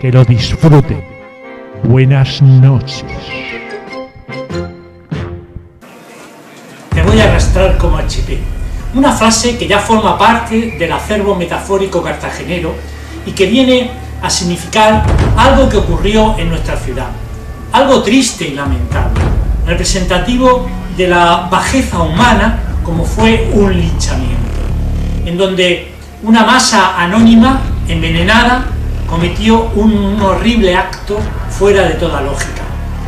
Que lo disfruten. Buenas noches. Te voy a arrastrar como al chipé. Una frase que ya forma parte del acervo metafórico cartagenero y que viene a significar algo que ocurrió en nuestra ciudad. Algo triste y lamentable, representativo de la bajeza humana como fue un linchamiento, en donde una masa anónima, envenenada, cometió un horrible acto fuera de toda lógica,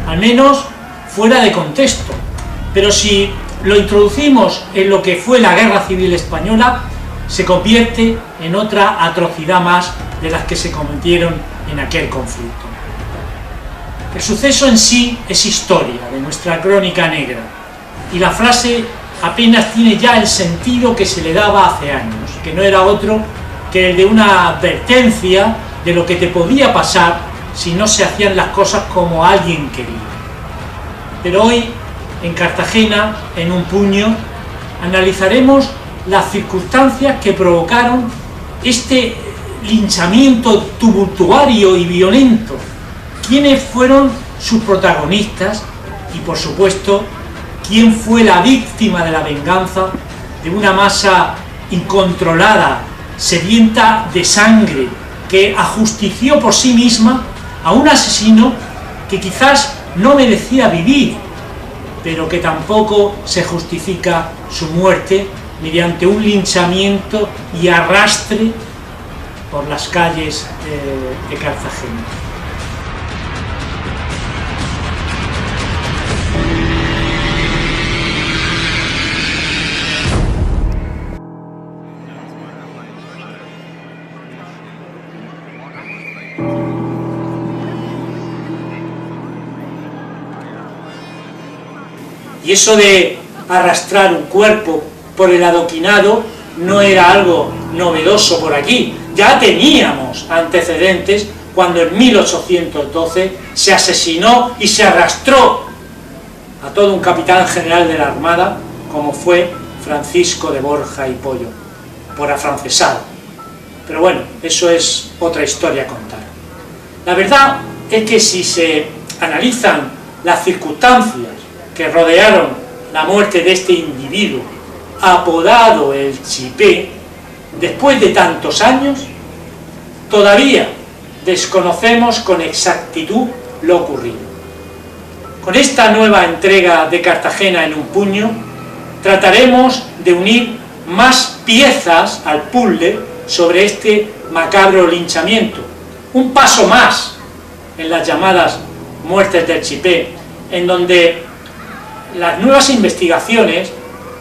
al menos fuera de contexto. Pero si lo introducimos en lo que fue la Guerra Civil Española, se convierte en otra atrocidad más de las que se cometieron en aquel conflicto. El suceso en sí es historia de nuestra crónica negra, y la frase apenas tiene ya el sentido que se le daba hace años, que no era otro que el de una advertencia de lo que te podía pasar si no se hacían las cosas como alguien quería. Pero hoy, en Cartagena, en un puño, analizaremos las circunstancias que provocaron este linchamiento tumultuario y violento, quiénes fueron sus protagonistas y, por supuesto, quién fue la víctima de la venganza de una masa incontrolada, sedienta de sangre, que ajustició por sí misma a un asesino que quizás no merecía vivir, pero que tampoco se justifica su muerte mediante un linchamiento y arrastre por las calles de Cartagena. Y eso de arrastrar un cuerpo por el adoquinado no era algo novedoso por aquí. Ya teníamos antecedentes cuando en 1812 se asesinó y se arrastró a todo un capitán general de la Armada, como fue Francisco de Borja y Pollo, por afrancesado. Pero bueno, eso es otra historia a contar. La verdad es que si se analizan las circunstancias que rodearon la muerte de este individuo, apodado el Chipé, después de tantos años, todavía desconocemos con exactitud lo ocurrido. Con esta nueva entrega de Cartagena en un puño, trataremos de unir más piezas al puzzle sobre este macabro linchamiento. Un paso más en las llamadas muertes del Chipé, en donde las nuevas investigaciones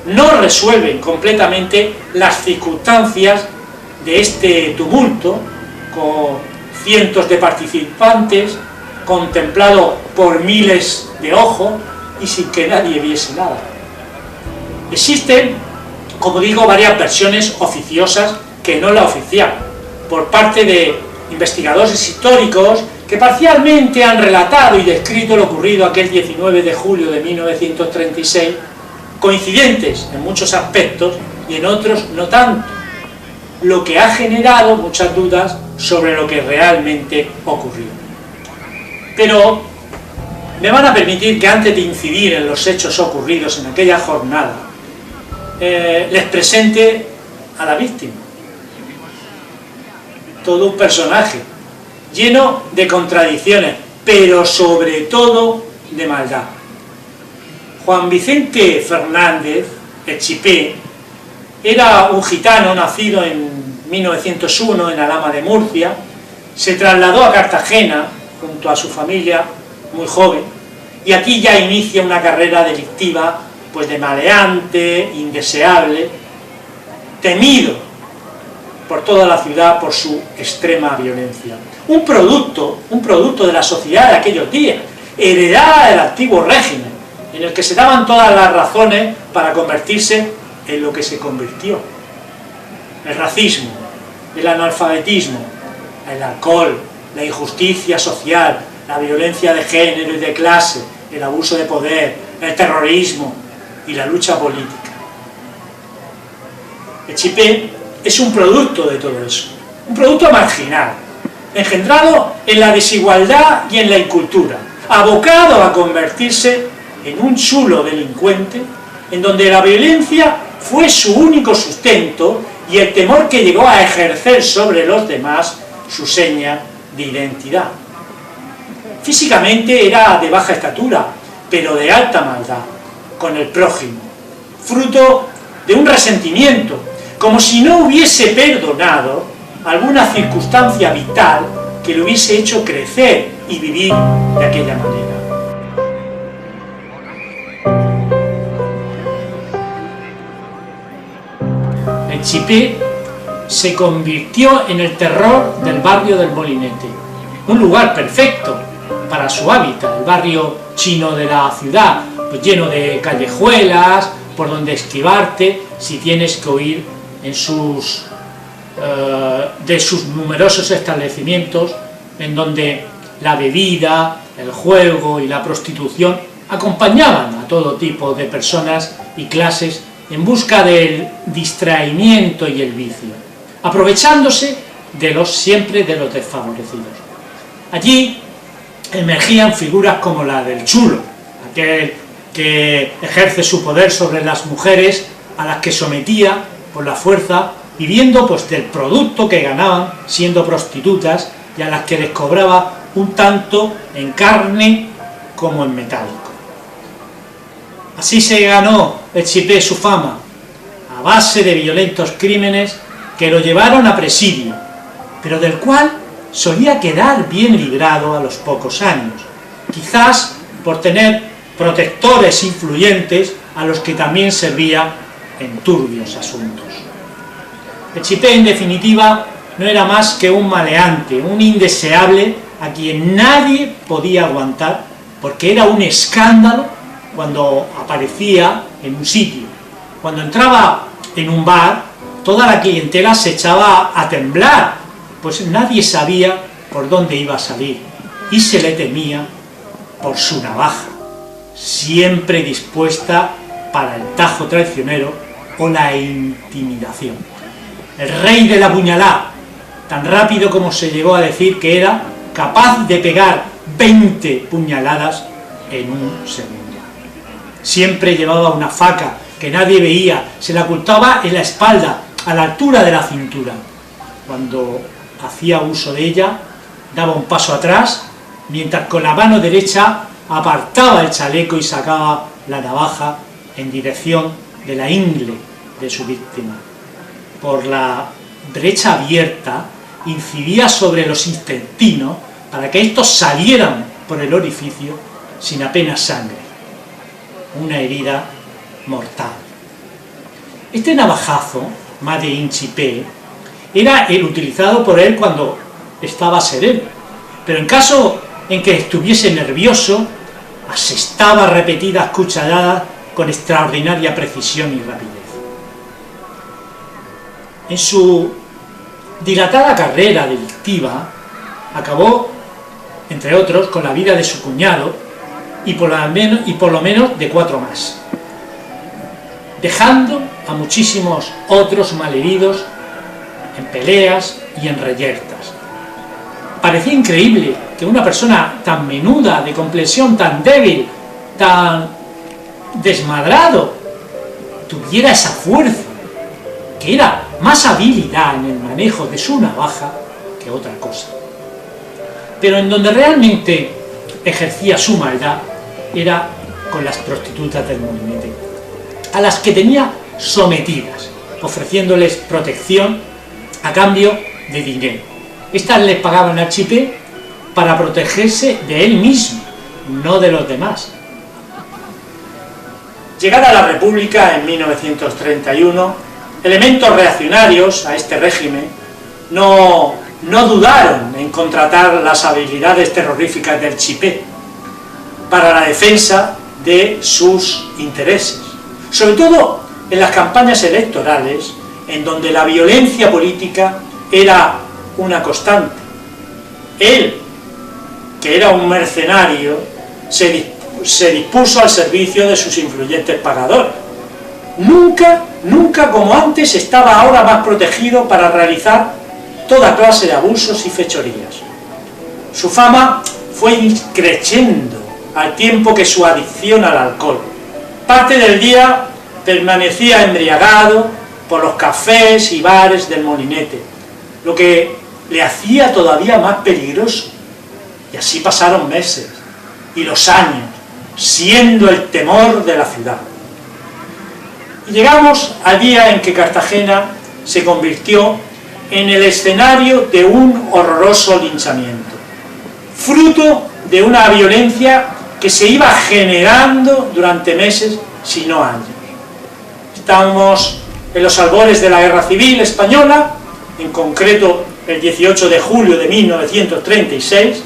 no resuelven completamente las circunstancias de este tumulto, con cientos de participantes, contemplado por miles de ojos y sin que nadie viese nada. Existen, como digo, varias versiones oficiosas que no la oficial, por parte de investigadores históricos que parcialmente han relatado y descrito lo ocurrido aquel 19 de julio de 1936, coincidentes en muchos aspectos y en otros no tanto, lo que ha generado muchas dudas sobre lo que realmente ocurrió. Pero me van a permitir que antes de incidir en los hechos ocurridos en aquella jornada, les presente a la víctima. Todo un personaje lleno de contradicciones, pero sobre todo de maldad. Juan Vicente Fernández, el Chipé, era un gitano nacido en 1901 en Alhama de Murcia. Se trasladó a Cartagena junto a su familia muy joven y aquí ya inicia una carrera delictiva, pues de maleante, indeseable, temido por toda la ciudad por su extrema violencia. Un producto de la sociedad de aquellos días, heredada del antiguo régimen, en el que se daban todas las razones para convertirse en lo que se convirtió: el racismo, el analfabetismo, el alcohol, la injusticia social, la violencia de género y de clase, el abuso de poder, el terrorismo y la lucha política. El Chipé es un producto de todo eso, un producto marginal, engendrado en la desigualdad y en la incultura, abocado a convertirse en un chulo delincuente, en donde la violencia fue su único sustento y el temor que llegó a ejercer sobre los demás su seña de identidad. Físicamente era de baja estatura, pero de alta maldad con el prójimo, fruto de un resentimiento, como si no hubiese perdonado alguna circunstancia vital que le hubiese hecho crecer y vivir de aquella manera. El Chipé se convirtió en el terror del barrio del Molinete, un lugar perfecto para su hábitat, el barrio chino de la ciudad, pues lleno de callejuelas por donde esquivarte si tienes que huir en de sus numerosos establecimientos, en donde la bebida, el juego y la prostitución acompañaban a todo tipo de personas y clases en busca del distraimiento y el vicio, aprovechándose siempre de los desfavorecidos. Allí emergían figuras como la del chulo, aquel que ejerce su poder sobre las mujeres a las que sometía por la fuerza, viviendo pues del producto que ganaban siendo prostitutas y a las que les cobraba un tanto en carne como en metálico. Así se ganó el Chipé su fama, a base de violentos crímenes que lo llevaron a presidio, pero del cual solía quedar bien librado a los pocos años, quizás por tener protectores influyentes a los que también servía en turbios asuntos. El Chipé, en definitiva, no era más que un maleante, un indeseable a quien nadie podía aguantar, porque era un escándalo cuando aparecía en un sitio. Cuando entraba en un bar, toda la clientela se echaba a temblar, pues nadie sabía por dónde iba a salir, y se le temía por su navaja, siempre dispuesta para el tajo traicionero o la intimidación. El rey de la puñalada, tan rápido como se llegó a decir que era capaz de pegar 20 puñaladas en un segundo. Siempre llevaba una faca que nadie veía, se la ocultaba en la espalda, a la altura de la cintura. Cuando hacía uso de ella, daba un paso atrás, mientras con la mano derecha apartaba el chaleco y sacaba la navaja en dirección de la ingle de su víctima. Por la brecha abierta incidía sobre los intestinos para que estos salieran por el orificio sin apenas sangre. Una herida mortal. Este navajazo, Made in Chipé, era el utilizado por él cuando estaba sereno, pero en caso en que estuviese nervioso, asestaba repetidas cucharadas con extraordinaria precisión y rapidez. En su dilatada carrera delictiva, acabó, entre otros, con la vida de su cuñado y por lo menos de 4 más, dejando a muchísimos otros malheridos en peleas y en reyertas. Parecía increíble que una persona tan menuda, de complexión tan débil, tan desmadrado, tuviera esa fuerza, que era más habilidad en el manejo de su navaja que otra cosa. Pero en donde realmente ejercía su maldad era con las prostitutas del Molinete, a las que tenía sometidas, ofreciéndoles protección a cambio de dinero. Estas les pagaban al Chipé para protegerse de él mismo, no de los demás. Llegada la República en 1931, elementos reaccionarios a este régimen no dudaron en contratar las habilidades terroríficas del Chipé para la defensa de sus intereses, sobre todo en las campañas electorales, en donde la violencia política era una constante. Él, que era un mercenario, se dispuso al servicio de sus influyentes pagadores. Nunca como antes estaba ahora más protegido para realizar toda clase de abusos y fechorías. Su fama fue increciendo al tiempo que su adicción al alcohol. Parte del día permanecía embriagado por los cafés y bares del Molinete, lo que le hacía todavía más peligroso. Y así pasaron meses y los años, siendo el temor de la ciudad. Y llegamos al día en que Cartagena se convirtió en el escenario de un horroroso linchamiento, fruto de una violencia que se iba generando durante meses, si no años. Estábamos en los albores de la Guerra Civil Española, en concreto el 18 de julio de 1936,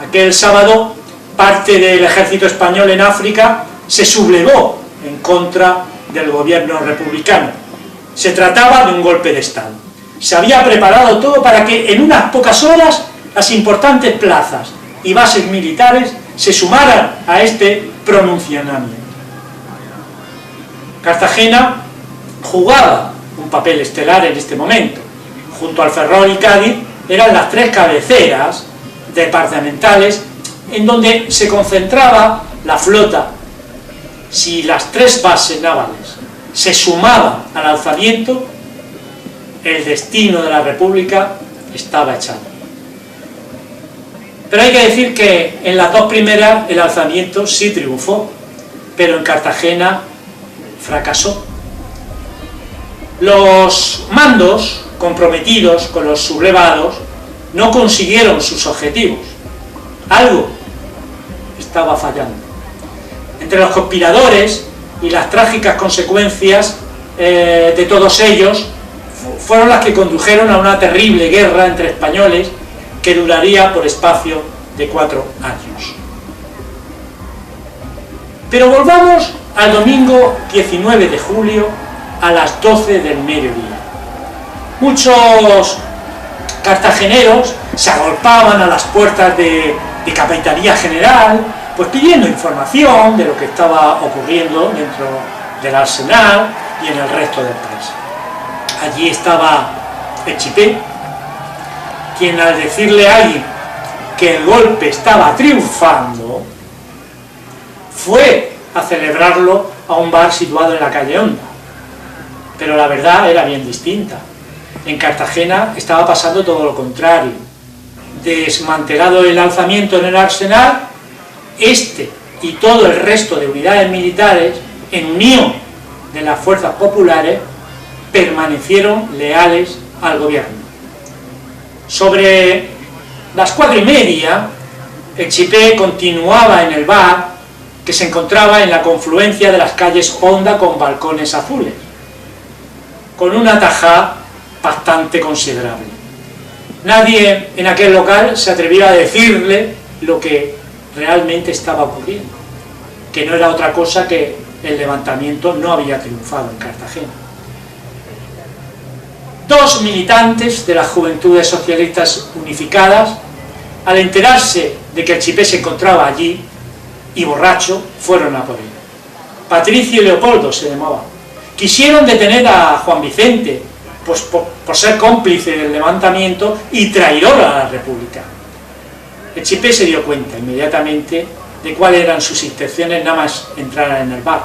aquel sábado parte del ejército español en África se sublevó en contra del gobierno republicano. Se trataba de un golpe de Estado. Se había preparado todo para que en unas pocas horas las importantes plazas y bases militares se sumaran a este pronunciamiento. Cartagena jugaba un papel estelar en este momento. Junto al Ferrol y Cádiz eran las tres cabeceras departamentales en donde se concentraba la flota. Si las tres bases navales se sumaban al alzamiento, el destino de la República estaba echado. Pero hay que decir que en las dos primeras el alzamiento sí triunfó, pero en Cartagena fracasó. Los mandos comprometidos con los sublevados no consiguieron sus objetivos. Algo estaba fallando. Entre los conspiradores y las trágicas consecuencias de todos ellos fueron las que condujeron a una terrible guerra entre españoles que duraría por espacio de 4 años. Pero volvamos al domingo 19 de julio a las 12 del mediodía. Muchos cartageneros se agolpaban a las puertas de Capitanía General, pues pidiendo información de lo que estaba ocurriendo dentro del Arsenal y en el resto del país. Allí estaba Echipé, quien al decirle a alguien que el golpe estaba triunfando, fue a celebrarlo a un bar situado en la calle Honda. Pero la verdad era bien distinta. En Cartagena estaba pasando todo lo contrario. Desmantelado el alzamiento en el Arsenal, este y todo el resto de unidades militares, en unión de las fuerzas populares, permanecieron leales al gobierno. Sobre las 4:30, Echipé continuaba en el bar, que se encontraba en la confluencia de las calles Honda con balcones azules, con una tajada bastante considerable. Nadie en aquel local se atrevía a decirle lo que realmente estaba ocurriendo, que no era otra cosa que el levantamiento no había triunfado en Cartagena. Dos militantes de las Juventudes Socialistas Unificadas, al enterarse de que Echipé se encontraba allí y borracho, fueron a por él. Patricio y Leopoldo se llamaban. Quisieron detener a Juan Vicente, pues por ser cómplice del levantamiento y traidor a la República. Echipé se dio cuenta inmediatamente de cuáles eran sus intenciones nada más entrar en el bar,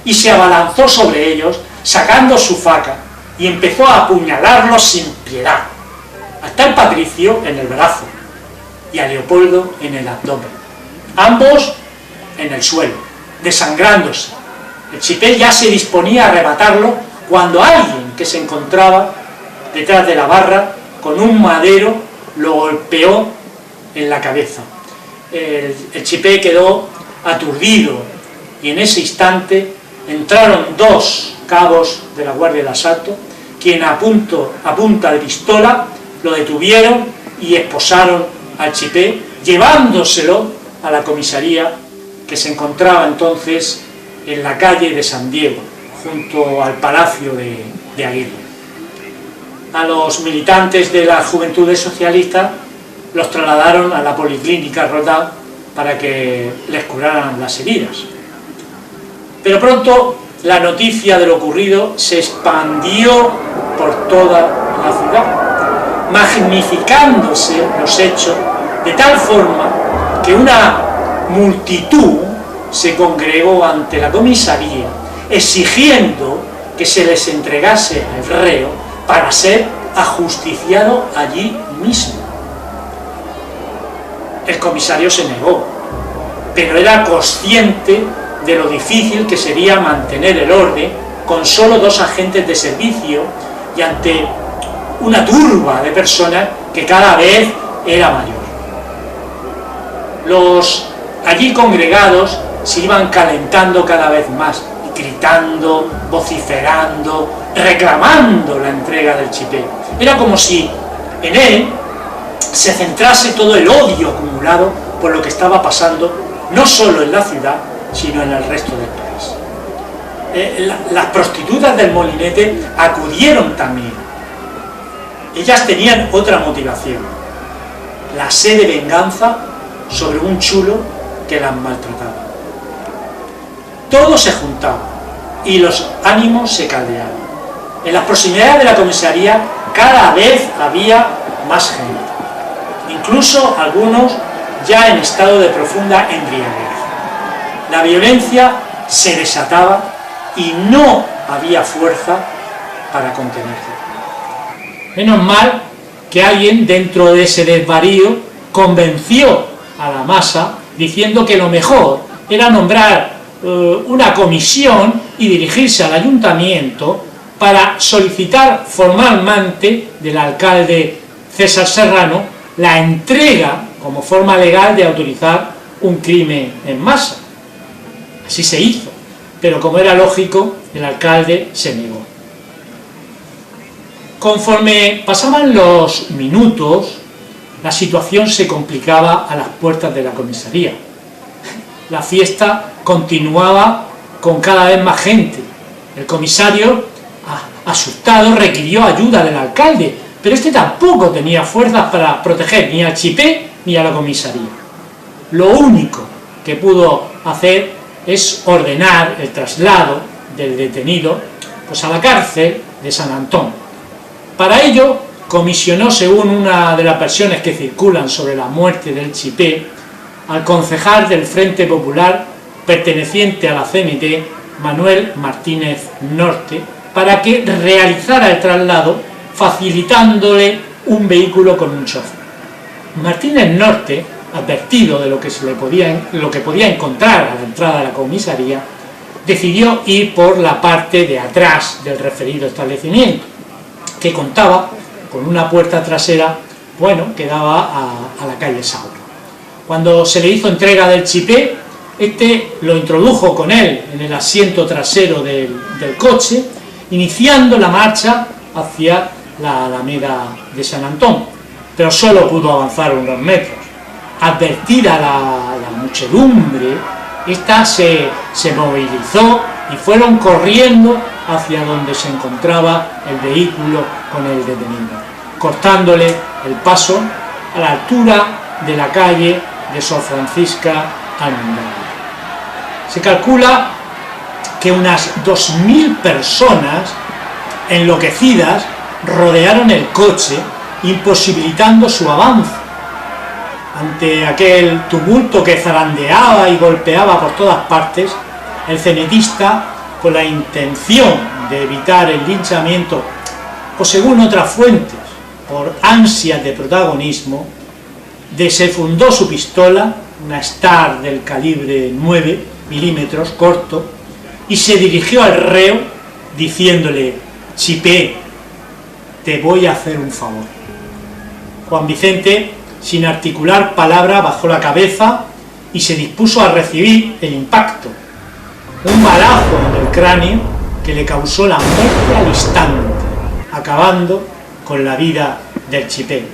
y se abalanzó sobre ellos sacando su faca y empezó a apuñalarlos sin piedad, hasta el Patricio en el brazo y a Leopoldo en el abdomen, ambos en el suelo, desangrándose. Echipé ya se disponía a arrebatarlo cuando alguien que se encontraba detrás de la barra con un madero lo golpeó en la cabeza. Echipé quedó aturdido y en ese instante entraron dos cabos de la Guardia de Asalto, quien a punta de pistola lo detuvieron y esposaron a Echipé, llevándoselo a la comisaría que se encontraba entonces en la calle de San Diego, junto al Palacio de Aguirre. A los militantes de las Juventudes Socialistas los trasladaron a la Policlínica Rodin para que les curaran las heridas. Pero pronto la noticia de lo ocurrido se expandió por toda la ciudad, magnificándose los hechos de tal forma que una multitud se congregó ante la comisaría exigiendo que se les entregase al reo para ser ajusticiado allí mismo. El comisario se negó, pero era consciente de lo difícil que sería mantener el orden con solo 2 agentes de servicio y ante una turba de personas que cada vez era mayor. Los allí congregados se iban calentando cada vez más, gritando, vociferando, reclamando la entrega del chipé. Era como si en él se centrase todo el odio acumulado por lo que estaba pasando, no solo en la ciudad, sino en el resto del país. Las prostitutas del molinete acudieron también. Ellas tenían otra motivación, la sed de venganza sobre un chulo que las maltrataba. Todo se juntaba y los ánimos se caldeaban. En las proximidades de la comisaría cada vez había más gente, incluso algunos ya en estado de profunda embriaguez. La violencia se desataba y no había fuerza para contenerse. Menos mal que alguien dentro de ese desvarío convenció a la masa diciendo que lo mejor era nombrar una comisión y dirigirse al ayuntamiento para solicitar formalmente del alcalde César Serrano la entrega como forma legal de autorizar un crimen en masa. Así se hizo, pero como era lógico, el alcalde se negó. Conforme pasaban los minutos, la situación se complicaba a las puertas de la comisaría. La fiesta continuaba con cada vez más gente. El comisario, asustado, requirió ayuda del alcalde, pero este tampoco tenía fuerzas para proteger ni al chipé ni a la comisaría. Lo único que pudo hacer es ordenar el traslado del detenido pues a la cárcel de San Antón. Para ello comisionó, según una de las versiones que circulan sobre la muerte del chipé, al concejal del Frente Popular perteneciente a la CNT, Manuel Martínez Norte, para que realizara el traslado facilitándole un vehículo con un chofer. Martínez Norte, advertido de lo que podía encontrar a la entrada de la comisaría, decidió ir por la parte de atrás del referido establecimiento, que contaba con una puerta trasera, que daba a la calle Sauro. Cuando se le hizo entrega del chipé, este lo introdujo con él en el asiento trasero del coche, iniciando la marcha hacia la Alameda de San Antón, pero solo pudo avanzar unos metros. Advertida la muchedumbre, esta se movilizó y fueron corriendo hacia donde se encontraba el vehículo con el detenido, cortándole el paso a la altura de la calle de Sor Francisca Almendrale. Se calcula que unas 2000 personas enloquecidas rodearon el coche, imposibilitando su avance. Ante aquel tumulto que zarandeaba y golpeaba por todas partes, el cenetista, con la intención de evitar el linchamiento, o según otras fuentes, por ansias de protagonismo, desenfundó su pistola, una Star del calibre 9 milímetros corto, y se dirigió al reo diciéndole: chipé, te voy a hacer un favor. Juan Vicente, sin articular palabra, bajó la cabeza y se dispuso a recibir el impacto, un balazo en el cráneo que le causó la muerte al instante, acabando con la vida del chipé.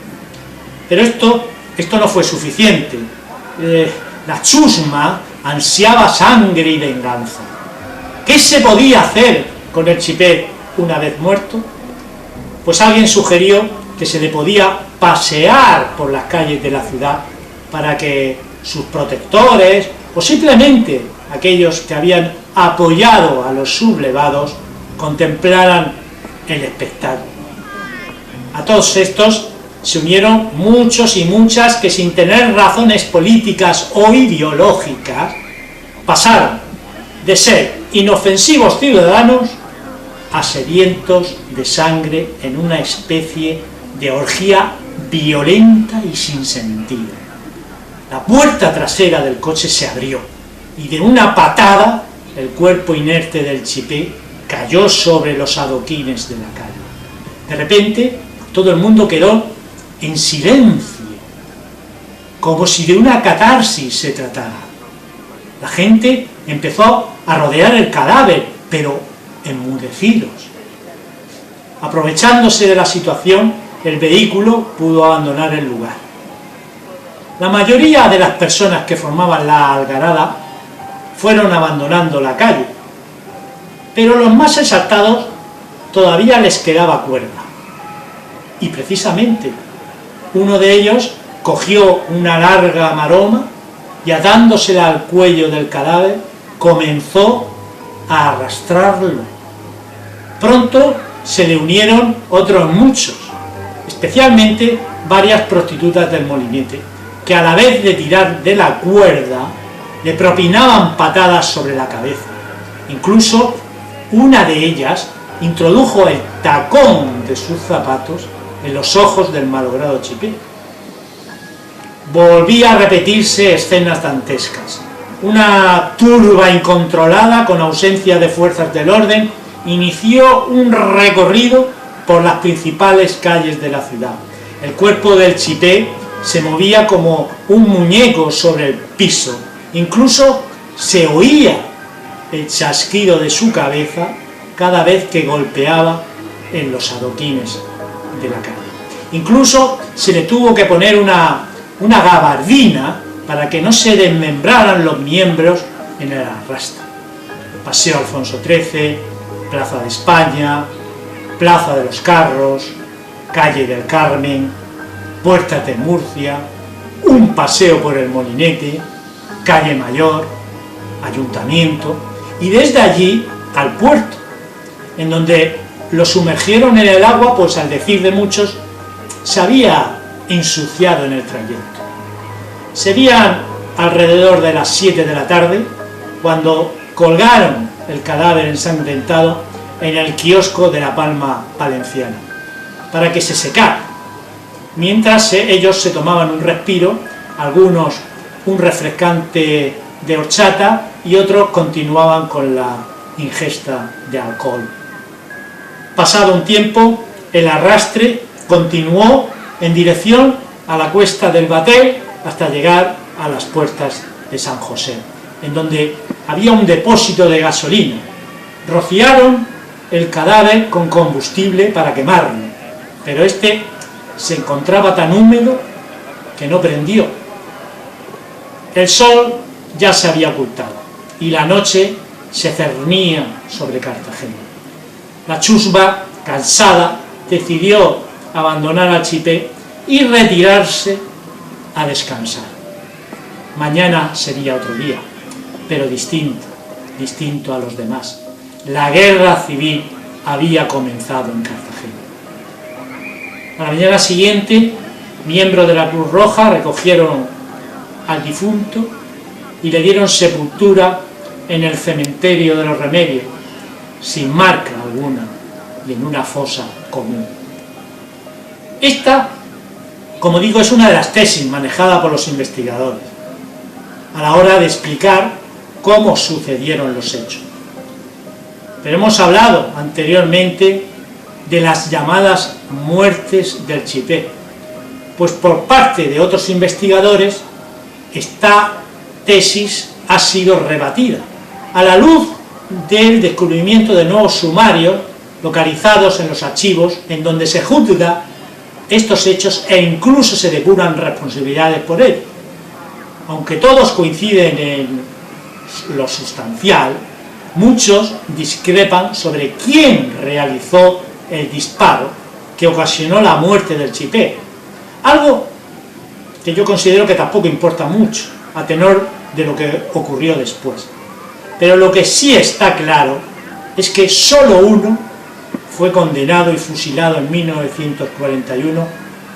Pero esto no fue suficiente. La chusma ansiaba sangre y venganza. ¿Qué se podía hacer con el chipé una vez muerto? Pues alguien sugirió que se le podía pasear por las calles de la ciudad para que sus protectores o simplemente aquellos que habían apoyado a los sublevados contemplaran el espectáculo. A todos estos se unieron muchos y muchas que sin tener razones políticas o ideológicas pasaron de ser inofensivos ciudadanos a sedientos de sangre en una especie de orgía violenta y sin sentido. La puerta trasera del coche se abrió y de una patada el cuerpo inerte del chipé cayó sobre los adoquines de la calle. De repente todo el mundo quedó en silencio, como si de una catarsis se tratara. La gente empezó a rodear el cadáver, pero enmudecidos. Aprovechándose de la situación, el vehículo pudo abandonar el lugar. La mayoría de las personas que formaban la algarada fueron abandonando la calle, pero los más exaltados todavía les quedaba cuerda. Y precisamente uno de ellos cogió una larga maroma y atándosela al cuello del cadáver comenzó a arrastrarlo. Pronto se le unieron otros muchos, especialmente varias prostitutas del molinete, que a la vez de tirar de la cuerda le propinaban patadas sobre la cabeza. Incluso una de ellas introdujo el tacón de sus zapatos en los ojos del malogrado chipé. Volvía a repetirse escenas dantescas. Una turba incontrolada, con ausencia de fuerzas del orden, inició un recorrido por las principales calles de la ciudad. El cuerpo del chipé se movía como un muñeco sobre el piso. Incluso se oía el chasquido de su cabeza cada vez que golpeaba en los adoquines de la calle. Incluso se le tuvo que poner una gabardina para que no se desmembraran los miembros en el arrastre. Paseo Alfonso XIII, Plaza de España, Plaza de los Carros, Calle del Carmen, Puertas de Murcia, un paseo por el Molinete, Calle Mayor, Ayuntamiento, y desde allí al puerto, en donde lo sumergieron en el agua, pues al decir de muchos, se había ensuciado en el trayecto. Serían alrededor de las 7 de la tarde cuando colgaron el cadáver ensangrentado en el kiosco de la Palma Valenciana para que se secara, mientras ellos se tomaban un respiro, algunos un refrescante de horchata y otros continuaban con la ingesta de alcohol. Pasado un tiempo, el arrastre continuó en dirección a la cuesta del Batel hasta llegar a las puertas de San José, en donde había un depósito de gasolina. Rociaron el cadáver con combustible para quemarlo, pero este se encontraba tan húmedo que no prendió. El sol ya se había ocultado y la noche se cernía sobre Cartagena. La chusma, cansada, decidió abandonar al chipé y retirarse a descansar. Mañana sería otro día, pero distinto a los demás. La guerra civil había comenzado en Cartagena. A la mañana siguiente, miembros de la Cruz Roja recogieron al difunto y le dieron sepultura en el cementerio de los Remedios, sin marca alguna y en una fosa común. Esta, como digo, es una de las tesis manejadas por los investigadores a la hora de explicar cómo sucedieron los hechos. Pero hemos hablado anteriormente de las llamadas muertes del chipé, pues por parte de otros investigadores esta tesis ha sido rebatida a la luz del descubrimiento de nuevos sumarios localizados en los archivos, en donde se juzga estos hechos e incluso se depuran responsabilidades por ellos. Aunque todos coinciden en lo sustancial, muchos discrepan sobre quién realizó el disparo que ocasionó la muerte del chipé, algo que yo considero que tampoco importa mucho a tenor de lo que ocurrió después. Pero lo que sí está claro es que solo uno fue condenado y fusilado en 1941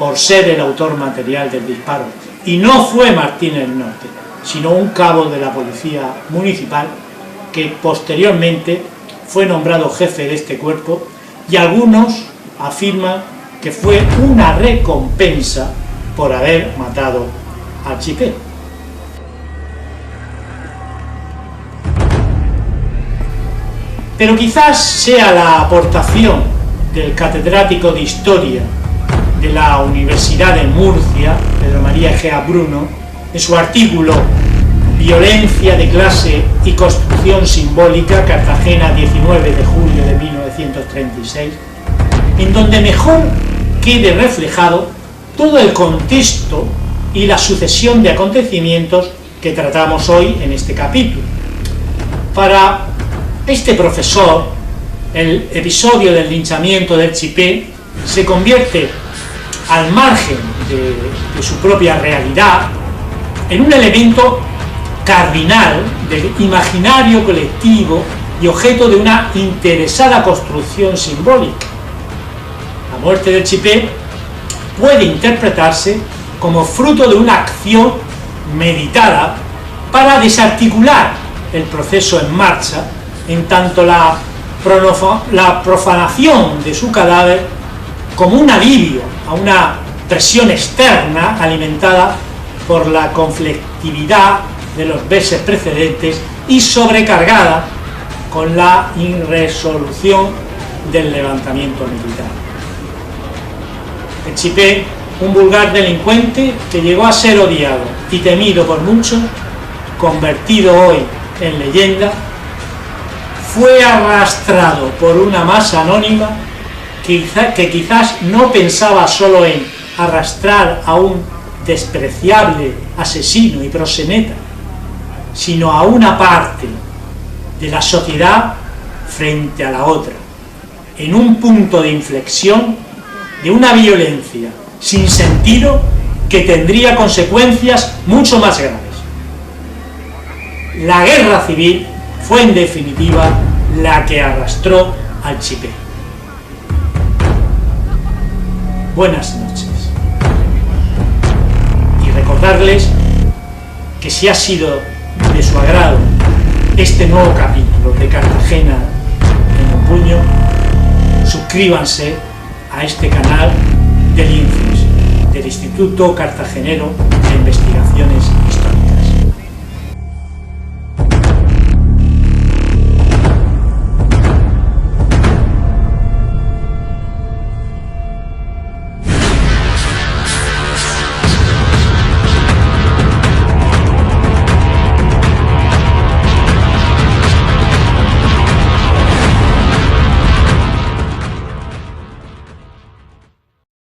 por ser el autor material del disparo, y no fue Martínez Norte, sino un cabo de la policía municipal que posteriormente fue nombrado jefe de este cuerpo, y algunos afirman que fue una recompensa por haber matado al Chipé. Pero quizás sea la aportación del catedrático de Historia de la Universidad de Murcia, Pedro María Egea Bruno, en su artículo Violencia de clase y construcción simbólica, Cartagena, 19 de julio de 1936, en donde mejor quede reflejado todo el contexto y la sucesión de acontecimientos que tratamos hoy en este capítulo. Para este profesor, el episodio del linchamiento del Chipé se convierte, al margen de su propia realidad, en un elemento cardinal del imaginario colectivo y objeto de una interesada construcción simbólica. La muerte del Chipé puede interpretarse como fruto de una acción meditada para desarticular el proceso en marcha, en tanto la profanación de su cadáver como un alivio a una presión externa alimentada por la conflictividad de los meses precedentes y sobrecargada con la irresolución del levantamiento militar. El Chipé, un vulgar delincuente que llegó a ser odiado y temido por muchos, convertido hoy en leyenda, fue arrastrado por una masa anónima que quizás no pensaba solo en arrastrar a un despreciable asesino y proxeneta, sino a una parte de la sociedad frente a la otra, en un punto de inflexión de una violencia sin sentido que tendría consecuencias mucho más graves. La guerra civil fue en definitiva la que arrastró al Chipé. Buenas noches. Y recordarles que si ha sido de su agrado este nuevo capítulo de Cartagena en un puño, suscríbanse a este canal del INCIS, del Instituto Cartagenero de Investigaciones